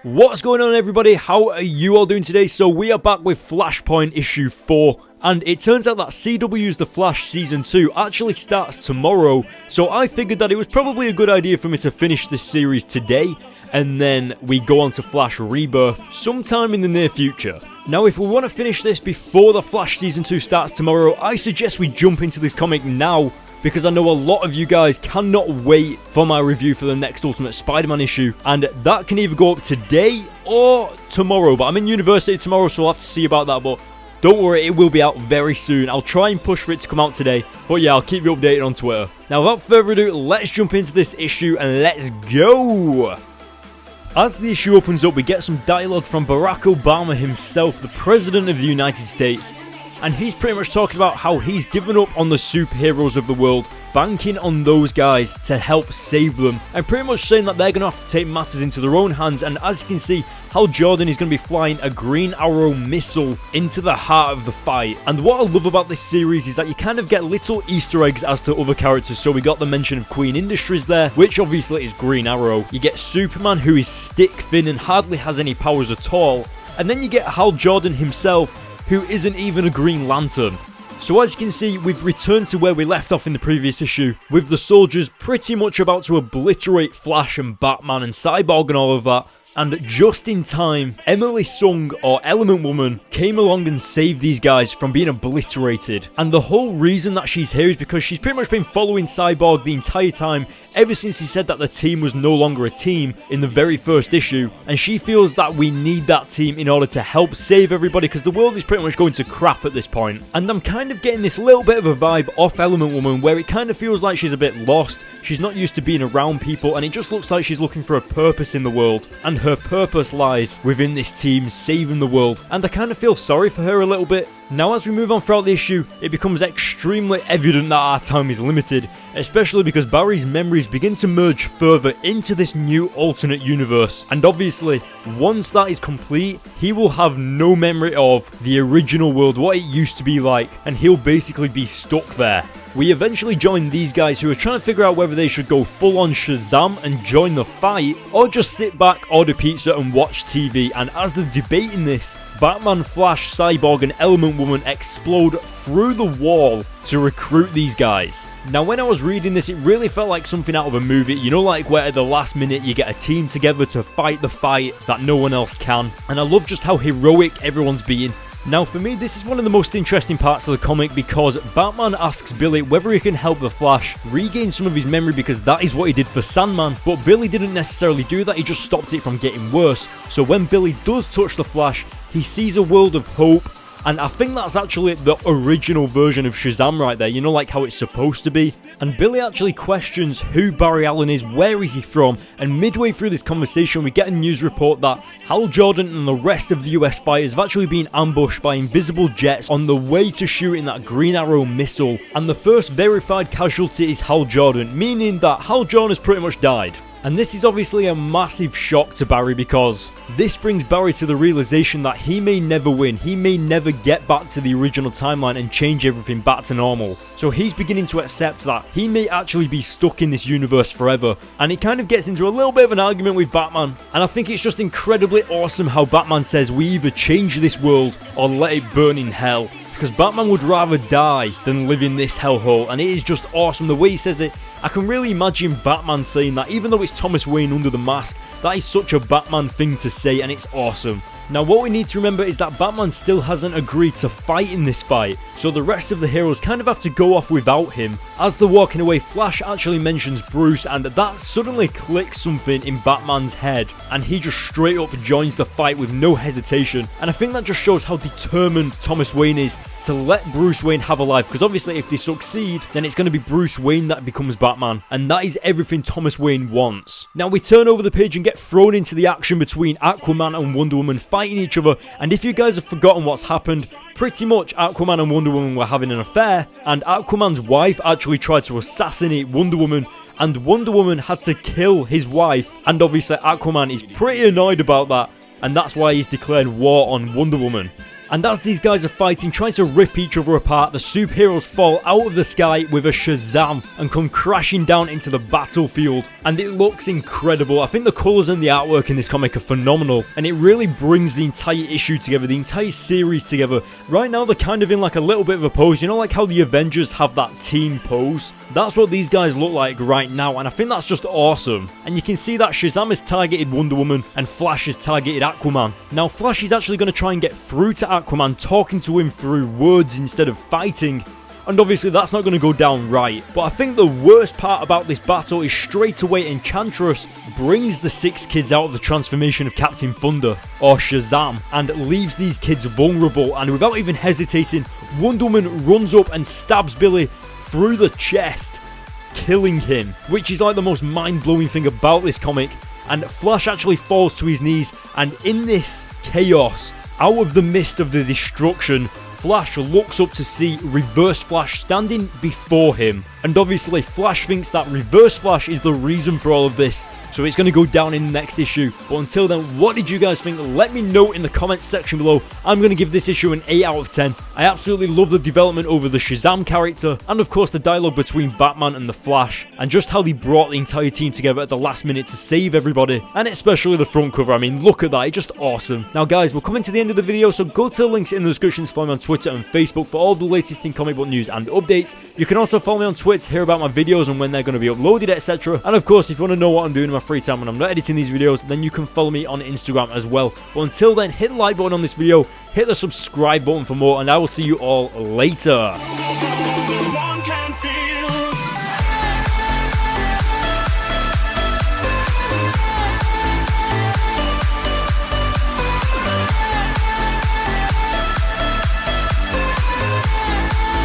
What's going on, everybody? How are you all doing today? So we are back with Flashpoint issue 4, and it turns out that CW's The Flash Season 2 actually starts tomorrow, so I figured that it was probably a good idea for me to finish this series today, and then we go on to Flash Rebirth sometime in the near future. Now, if we want to finish this before The Flash Season 2 starts tomorrow, I suggest we jump into this comic now, because I know a lot of you guys cannot wait for my review for the next Ultimate Spider-Man issue, and that can either go up today or tomorrow, but I'm in university tomorrow, so I'll have to see about that, but don't worry, it will be out very soon. I'll try and push for it to come out today, but yeah, I'll keep you updated on Twitter. Now, without further ado, let's jump into this issue, and let's go! As the issue opens up, we get some dialogue from Barack Obama himself, the President of the United States, and he's pretty much talking about how he's given up on the superheroes of the world, banking on those guys to help save them, and pretty much saying that they're going to have to take matters into their own hands. And as you can see, Hal Jordan is going to be flying a Green Arrow missile into the heart of the fight. And what I love about this series is that you kind of get little Easter eggs as to other characters. So we got the mention of Queen Industries there, which obviously is Green Arrow. You get Superman, who is stick thin and hardly has any powers at all. And then you get Hal Jordan himself, who isn't even a Green Lantern. So as you can see, we've returned to where we left off in the previous issue, with the soldiers pretty much about to obliterate Flash and Batman and Cyborg and all of that. And just in time, Emily Sung, or Element Woman, came along and saved these guys from being obliterated. And the whole reason that she's here is because she's pretty much been following Cyborg the entire time, ever since he said that the team was no longer a team in the very first issue. And she feels that we need that team in order to help save everybody, because the world is pretty much going to crap at this point. And I'm kind of getting this little bit of a vibe off Element Woman, where it kind of feels like she's a bit lost. She's not used to being around people, and it just looks like she's looking for a purpose in the world. And her purpose lies within this team saving the world, and I kind of feel sorry for her a little bit. Now, as we move on throughout the issue, it becomes extremely evident that our time is limited, especially because Barry's memories begin to merge further into this new alternate universe. And obviously, once that is complete, he will have no memory of the original world, what it used to be like, and he'll basically be stuck there. We eventually join these guys who are trying to figure out whether they should go full on Shazam and join the fight, or just sit back, order pizza and watch TV. And as they're debating this, Batman, Flash, Cyborg and Element Woman explode through the wall to recruit these guys. Now, when I was reading this, it really felt like something out of a movie, you know, like where at the last minute you get a team together to fight the fight that no one else can. And I love just how heroic everyone's being. Now, for me, this is one of the most interesting parts of the comic, because Batman asks Billy whether he can help the Flash regain some of his memory, because that is what he did for Sandman, but Billy didn't necessarily do that, he just stopped it from getting worse. So when Billy does touch the Flash, he sees a world of hope, and I think that's actually the original version of Shazam right there, you know, like how it's supposed to be. And Billy actually questions who Barry Allen is, where is he from, and midway through this conversation we get a news report that Hal Jordan and the rest of the US fighters have actually been ambushed by invisible jets on the way to shooting that Green Arrow missile, and the first verified casualty is Hal Jordan, meaning that Hal Jordan has pretty much died. And this is obviously a massive shock to Barry, because this brings Barry to the realization that he may never win, he may never get back to the original timeline and change everything back to normal. So he's beginning to accept that he may actually be stuck in this universe forever, and he kind of gets into a little bit of an argument with Batman. And I think it's just incredibly awesome how Batman says we either change this world or let it burn in hell, because Batman would rather die than live in this hellhole, and it is just awesome the way he says it. I can really imagine Batman saying that, even though it's Thomas Wayne under the mask. That is such a Batman thing to say, and it's awesome. Now, what we need to remember is that Batman still hasn't agreed to fight in this fight, so the rest of the heroes kind of have to go off without him. As they're walking away, Flash actually mentions Bruce, and that suddenly clicks something in Batman's head, and he just straight up joins the fight with no hesitation. And I think that just shows how determined Thomas Wayne is to let Bruce Wayne have a life, because obviously if they succeed, then it's going to be Bruce Wayne that becomes Batman, and that is everything Thomas Wayne wants. Now, we turn over the page and get thrown into the action between Aquaman and Wonder Woman fighting each other. And if you guys have forgotten what's happened, pretty much Aquaman and Wonder Woman were having an affair, and Aquaman's wife actually tried to assassinate Wonder Woman, and Wonder Woman had to kill his wife, and obviously Aquaman is pretty annoyed about that, and that's why he's declared war on Wonder Woman. And as these guys are fighting, trying to rip each other apart, the superheroes fall out of the sky with a Shazam and come crashing down into the battlefield. And it looks incredible. I think the colours and the artwork in this comic are phenomenal, and it really brings the entire issue together, the entire series together. Right now they're kind of in like a little bit of a pose, you know, like how the Avengers have that team pose. That's what these guys look like right now, and I think that's just awesome. And you can see that Shazam has targeted Wonder Woman and Flash has targeted Aquaman. Now Flash is actually going to try and get through to Aquaman, talking to him through words instead of fighting. And obviously that's not going to go down right. But I think the worst part about this battle is straight away Enchantress brings the 6 kids out of the transformation of Captain Thunder, or Shazam, and leaves these kids vulnerable. And without even hesitating, Wonder Woman runs up and stabs Billy through the chest, killing him, which is like the most mind-blowing thing about this comic. And Flash actually falls to his knees, and in this chaos, out of the midst of the destruction, Flash looks up to see Reverse Flash standing before him. And obviously Flash thinks that Reverse Flash is the reason for all of this, so it's going to go down in the next issue. But until then, what did you guys think? Let me know in the comments section below. I'm going to give this issue an 8 out of 10. I absolutely love the development over the Shazam character, and of course the dialogue between Batman and the Flash, and just how they brought the entire team together at the last minute to save everybody, and especially the front cover. I mean, look at that, it's just awesome. Now guys, we're coming to the end of the video, so go to the links in the description to follow me on Twitter and Facebook for all the latest in comic book news and updates. You can also follow me on Twitter to hear about my videos and when they're going to be uploaded, etc. And of course, if you want to know what I'm doing in my free time when I'm not editing these videos, then you can follow me on Instagram as well. But until then, hit the like button on this video, hit the subscribe button for more, and I will see you all later.